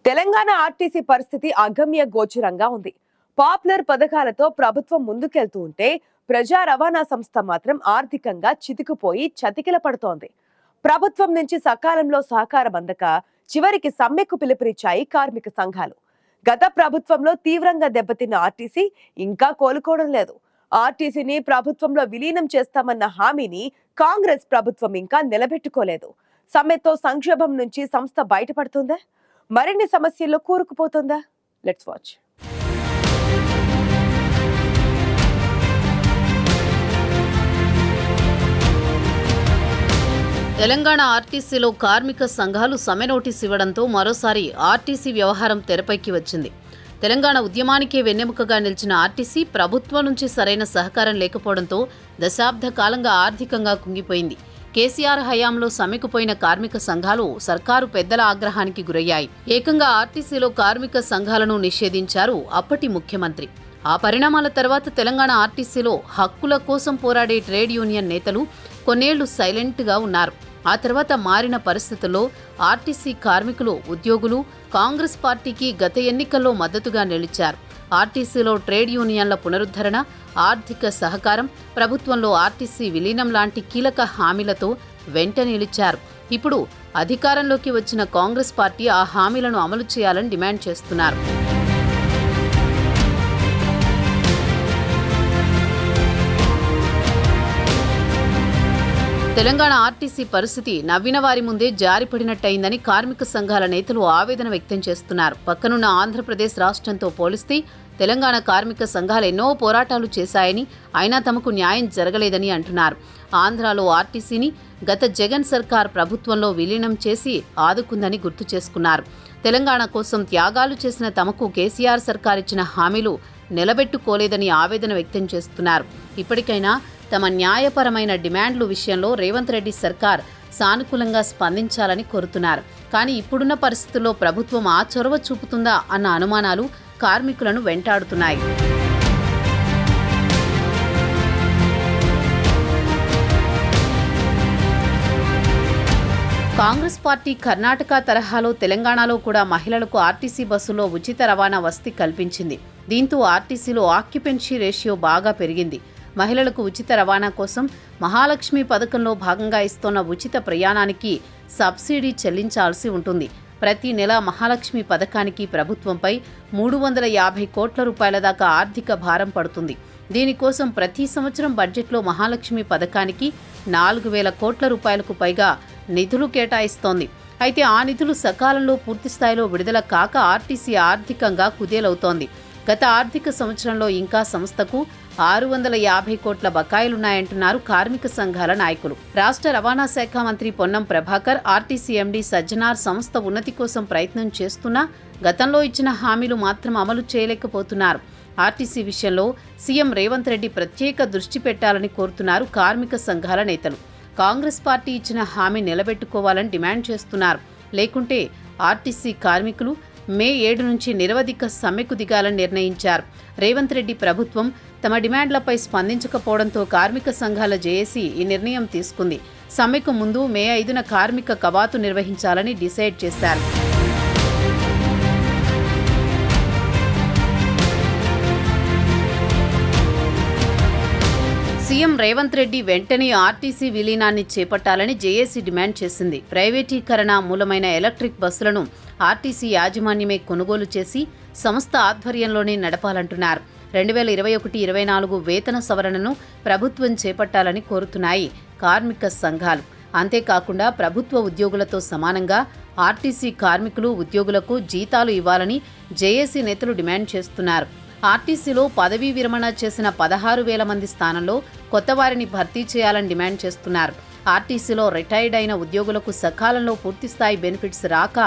Telangana RTC పరిస్థితి అగమ్య గోచరంగా ఉంది. పాపులర్ పథకాలతో ప్రభుత్వం ముందుకెళ్తూ ఉంటే ప్రజా రవాణా సంస్థ మాత్రం ఆర్థికంగా చితికిపోయి చతికిల పడుతోంది. ప్రభుత్వం నుంచి సకాలంలో సహకారం అందక చివరికి సమ్మెకు పిలుపునిచ్చాయి కార్మిక సంఘాలు. గత ప్రభుత్వంలో తీవ్రంగా దెబ్బతిన్న ఆర్టీసీ ఇంకా కోలుకోవడం లేదు. ఆర్టీసీని ప్రభుత్వంలో విలీనం చేస్తామన్న హామీని కాంగ్రెస్ ప్రభుత్వం ఇంకా నిలబెట్టుకోలేదు. సమ్మెతో సంక్షోభం నుంచి సంస్థ బయటపడుతుందా, మరిన్ని సమస్యల్లో కూరుకుపోతుందా? Let's watch. తెలంగాణ ఆర్టీసీలో కార్మిక సంఘాలు సమ్మె నోటీస్ ఇవ్వడంతో మరోసారి ఆర్టీసీ వ్యవహారం తెరపైకి వచ్చింది. తెలంగాణ ఉద్యమానికే వెన్నెముకగా నిలిచిన ఆర్టీసీ ప్రభుత్వం నుంచి సరైన సహకారం లేకపోవడంతో దశాబ్ద కాలంగా ఆర్థికంగా కుంగిపోయింది. కేసీఆర్ హయాంలో సమ్మెకుపోయిన కార్మిక సంఘాలు సర్కారు పెద్దల ఆగ్రహానికి గురయ్యాయి. ఏకంగా ఆర్టీసీలో కార్మిక సంఘాలను నిషేధించారు అప్పటి ముఖ్యమంత్రి. ఆ పరిణామాల తర్వాత తెలంగాణ ఆర్టీసీలో హక్కుల కోసం పోరాడే ట్రేడ్ యూనియన్ నేతలు కొన్నేళ్లు సైలెంట్గా ఉన్నారు. ఆ తర్వాత మారిన పరిస్థితుల్లో ఆర్టీసీ కార్మికులు, ఉద్యోగులు కాంగ్రెస్ పార్టీకి గత ఎన్నికల్లో మద్దతుగా నిలిచారు. ఆర్టీసీలో ట్రేడ్ యూనియన్ల పునరుద్ధరణ, ఆర్థిక సహకారం, ప్రభుత్వంలో ఆర్టీసీ విలీనం లాంటి కీలక హామీలతో వెంట నిలిచారు. ఇప్పుడు అధికారంలోకి వచ్చిన కాంగ్రెస్ పార్టీ ఆ హామీలను అమలు చేయాలని డిమాండ్ చేస్తున్నారు. తెలంగాణ ఆర్టీసీ పరిస్థితి నవ్విన వారి ముందే జారిపడినట్టయిందని కార్మిక సంఘాల నేతలు ఆవేదన వ్యక్తం చేస్తున్నారు. పక్కనున్న ఆంధ్రప్రదేశ్ రాష్ట్రంతో పోలిస్తే తెలంగాణ కార్మిక సంఘాలు ఎన్నో పోరాటాలు చేశాయని, అయినా తమకు న్యాయం జరగలేదని అంటున్నారు. ఆంధ్రాలో ఆర్టీసీని గత జగన్ సర్కార్ ప్రభుత్వంలో విలీనం చేసి ఆదుకుందని గుర్తు చేసుకున్నారు. తెలంగాణ కోసం త్యాగాలు చేసిన తమకు కేసీఆర్ సర్కార్ ఇచ్చిన హామీలు నిలబెట్టుకోలేదని ఆవేదన వ్యక్తం చేస్తున్నారు. ఇప్పటికైనా తమ న్యాయపరమైన డిమాండ్లు విషయంలో రేవంత్ రెడ్డి సర్కార్ సానుకూలంగా స్పందించాలని కోరుతున్నారు. కానీ ఇప్పుడున్న పరిస్థితుల్లో ప్రభుత్వం ఆ చొరవ చూపుతుందా అన్న అనుమానాలు కార్మికులను వెంటాడుతున్నాయి. కాంగ్రెస్ పార్టీ కర్ణాటక తరహాలో తెలంగాణలో కూడా మహిళలకు ఆర్టీసీ బస్సులో ఉచిత రవాణా వసతి కల్పించింది. దీంతో ఆర్టీసీలో ఆక్యుపెన్సీ రేషియో బాగా పెరిగింది. మహిళలకు ఉచిత రవాణా కోసం మహాలక్ష్మి పథకంలో భాగంగా ఇస్తున్న ఉచిత ప్రయాణానికి సబ్సిడీ చెల్లించాల్సి ఉంటుంది. ప్రతి నెల మహాలక్ష్మి పథకానికి ప్రభుత్వంపై 350 కోట్ల రూపాయల దాకా ఆర్థిక భారం పడుతుంది. దీనికోసం ప్రతి సంవత్సరం బడ్జెట్లో మహాలక్ష్మి పథకానికి 4,000 కోట్ల రూపాయలకు పైగా నిధులు కేటాయిస్తోంది. అయితే ఆ నిధులు సకాలంలో పూర్తిస్థాయిలో విడుదల కాక ఆర్టీసీ ఆర్థికంగా కుదేలవుతోంది. గత ఆర్థిక సంవత్సరంలో ఇంకా సంస్థకు 650 కోట్ల బకాయిలున్నాయంటున్నారు కార్మిక సంఘాల నాయకులు. రాష్ట్ర రవాణా శాఖ మంత్రి పొన్నం ప్రభాకర్, ఆర్టీసీ ఎండీ సజ్జనార్ సంస్థ ఉన్నతి కోసం ప్రయత్నం చేస్తున్నా గతంలో ఇచ్చిన హామీలు మాత్రం అమలు చేయలేకపోతున్నారు. ఆర్టీసీ విషయంలో సీఎం రేవంత్ రెడ్డి ప్రత్యేక దృష్టి పెట్టాలని కోరుతున్నారు కార్మిక సంఘాల నేతలు. కాంగ్రెస్ పార్టీ ఇచ్చిన హామీ నిలబెట్టుకోవాలని డిమాండ్ చేస్తున్నారు. లేకుంటే ఆర్టీసీ కార్మికులు మే 7 నుంచి నిరవధిక సమ్మెకు దిగాలని నిర్ణయించారు. రేవంత్ రెడ్డి ప్రభుత్వం తమ డిమాండ్లపై స్పందించకపోవడంతో కార్మిక సంఘాల జేఏసీ ఈ నిర్ణయం తీసుకుంది. సమ్మెకు ముందు మే 5న కార్మిక కవాతు నిర్వహించాలని డిసైడ్ చేశారు. సీఎం రేవంత్ రెడ్డి వెంటనే ఆర్టీసీ విలీనాన్ని చేపట్టాలని జేఏసీ డిమాండ్ చేసింది. ప్రైవేటీకరణ మూలమైన ఎలక్ట్రిక్ బస్సులను ఆర్టీసీ యాజమాన్యమే కొనుగోలు చేసి సంస్థ ఆధ్వర్యంలోనే నడపాలంటున్నారు. 2021-24 వేతన సవరణను ప్రభుత్వం చేపట్టాలని కోరుతున్నాయి కార్మిక సంఘాలు. అంతేకాకుండా ప్రభుత్వ ఉద్యోగులతో సమానంగా ఆర్టీసీ కార్మికులు, ఉద్యోగులకు జీతాలు ఇవ్వాలని జేఏసీ నేతలు డిమాండ్ చేస్తున్నారు. ఆర్టీసీలో పదవీ విరమణ చేసిన 16,000 మంది స్థానంలో కొత్త వారిని భర్తీ చేయాలని డిమాండ్ చేస్తున్నారు. ఆర్టీసీలో రిటైర్డ్ అయిన ఉద్యోగులకు సకాలంలో పూర్తిస్థాయి బెనిఫిట్స్ రాక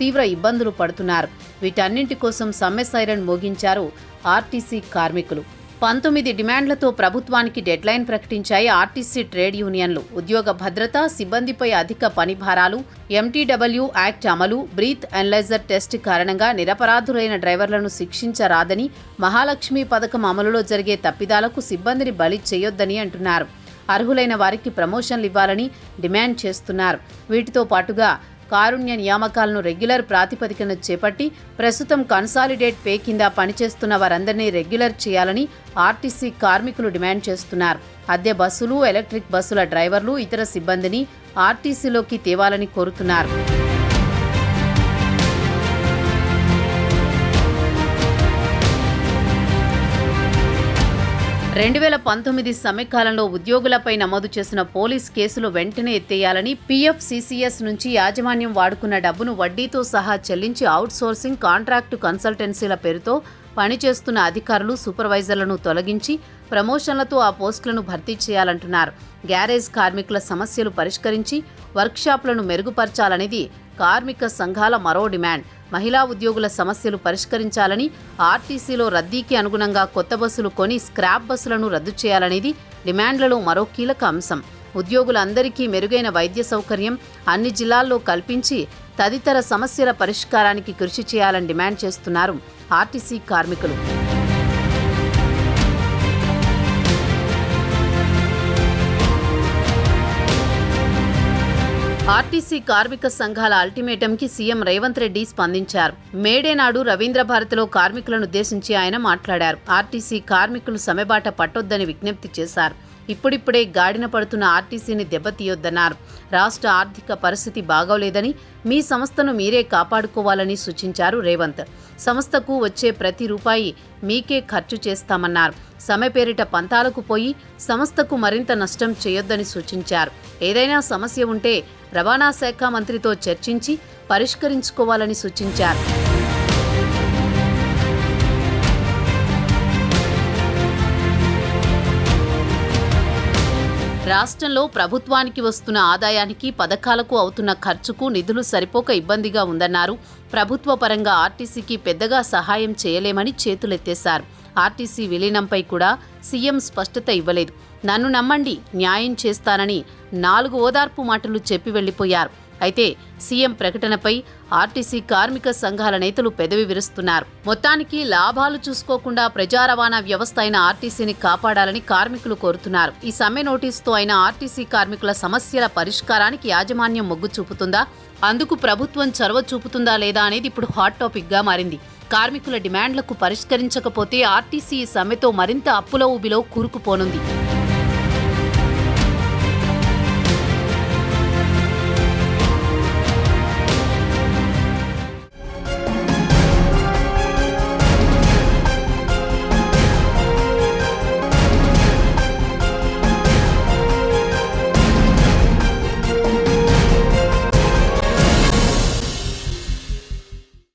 తీవ్ర ఇబ్బందులు పడుతున్నారు. వీటన్నింటి కోసం సమ్మె సైరన్ మోగించారు ఆర్టీసీ కార్మికులు. 19 డిమాండ్లతో ప్రభుత్వానికి డెడ్లైన్ ప్రకటించాయి ఆర్టీసీ ట్రేడ్ యూనియన్లు. ఉద్యోగ భద్రత, సిబ్బందిపై అధిక పని భారాలు, ఎంటీడబ్ల్యూ యాక్ట్ అమలు, బ్రీత్ అనలైజర్ టెస్ట్ కారణంగా నిరపరాధులైన డ్రైవర్లను శిక్షించరాదని, మహాలక్ష్మి పథకం అమలులో జరిగే తప్పిదాలకు సిబ్బందిని బలి చేయొద్దని అంటున్నారు. అర్హులైన వారికి ప్రమోషన్లు ఇవ్వాలని డిమాండ్ చేస్తున్నారు. వీటితో పాటుగా కారుణ్య నియామకాలను రెగ్యులర్ ప్రాతిపదికన చేపట్టి ప్రస్తుతం కన్సాలిడేట్ పే కింద పనిచేస్తున్న వారందరినీ రెగ్యులర్ చేయాలని ఆర్టీసీ కార్మికులు డిమాండ్ చేస్తున్నారు. అద్దె బస్సులు, ఎలక్ట్రిక్ బస్సుల డ్రైవర్లు, ఇతర సిబ్బందిని ఆర్టీసీలోకి తేవాలని కోరుతున్నారు. 2019 సమ్మెకాలంలో ఉద్యోగులపై నమోదు చేసిన పోలీస్ కేసులు వెంటనే ఎత్తేయాలని, పీఎఫ్సీసీఎస్ నుంచి యాజమాన్యం వాడుకున్న డబ్బును వడ్డీతో సహా చెల్లించి అవుట్సోర్సింగ్, కాంట్రాక్టు కన్సల్టెన్సీల పేరుతో పనిచేస్తున్న అధికారులు, సూపర్వైజర్లను తొలగించి ప్రమోషన్లతో ఆ పోస్టులను భర్తీ చేయాలంటున్నారు. గ్యారేజ్ కార్మికుల సమస్యలు పరిష్కరించి వర్క్షాప్లను మెరుగుపరచాలనేది కార్మిక సంఘాల మరో డిమాండ్. మహిళా ఉద్యోగుల సమస్యలు పరిష్కరించాలని, ఆర్టీసీలో రద్దీకి అనుగుణంగా కొత్త బస్సులు కొని స్క్రాప్ బస్సులను రద్దు చేయాలనేది డిమాండ్లలో మరో కీలక అంశం. ఉద్యోగులందరికీ మెరుగైన వైద్య సౌకర్యం అన్ని జిల్లాల్లో కల్పించి తదితర సమస్యల పరిష్కారానికి కృషి చేయాలని డిమాండ్ చేస్తున్నారు ఆర్టీసీ కార్మికులు. ఆర్టీసీ కార్మిక సంఘాల అల్టిమేటంకి సీఎం రేవంత్ రెడ్డి స్పందించారు. మేడే నాడు రవీంద్ర భారతిలో కార్మికులను ఉద్దేశించి ఆయన మాట్లాడారు. ఆర్టీసీ కార్మికులు సమ్మెబాట పట్టొద్దని విజ్ఞప్తి చేశారు. ఇప్పుడిప్పుడే గాడిన పడుతున్న ఆర్టీసీని దెబ్బతీయొద్దన్నారు. రాష్ట్ర ఆర్థిక పరిస్థితి బాగోలేదని, మీ సంస్థను మీరే కాపాడుకోవాలని సూచించారు రేవంత్. సంస్థకు వచ్చే ప్రతి రూపాయి మీకే ఖర్చు చేస్తామన్నారు. సమ్మె పేరిట పంతాలకు పోయి సంస్థకు మరింత నష్టం చేయొద్దని సూచించారు. ఏదైనా సమస్య ఉంటే రవాణా శాఖ మంత్రితో చర్చించి పరిష్కరించుకోవాలని సూచించారు. రాష్ట్రంలో ప్రభుత్వానికి వస్తున్న ఆదాయానికి, పథకాలకు అవుతున్న ఖర్చుకు నిధులు సరిపోక ఇబ్బందిగా ఉందన్నారు. ప్రభుత్వ పరంగా ఆర్టీసీకి పెద్దగా సహాయం చేయలేమని చేతులెత్తేశారు. ఆర్టీసీ విలీనంపై కూడా సీఎం స్పష్టత ఇవ్వలేదు. నన్ను నమ్మండి, న్యాయం చేస్తానని 4 ఓదార్పు మాటలు చెప్పి వెళ్లిపోయారు. అయితే సీఎం ప్రకటనపై ఆర్టీసీ కార్మిక సంఘాల నేతలు పెదవి విరుస్తున్నారు. మొత్తానికి లాభాలు చూసుకోకుండా ప్రజా రవాణా వ్యవస్థ అయిన ఆర్టీసీని కాపాడాలని కార్మికులు కోరుతున్నారు. ఈ సమ్మె నోటీసుతో అయిన ఆర్టీసీ కార్మికుల సమస్యల పరిష్కారానికి యాజమాన్యం మొగ్గు చూపుతుందా, అందుకు ప్రభుత్వం చొరవ చూపుతుందా లేదా అనేది ఇప్పుడు హాట్ టాపిక్గా మారింది. కార్మికుల డిమాండ్లకు పరిష్కరించకపోతే ఆర్టీసీ ఈ సమ్మెతో మరింత అప్పుల ఊబిలో కూరుకుపోనుంది.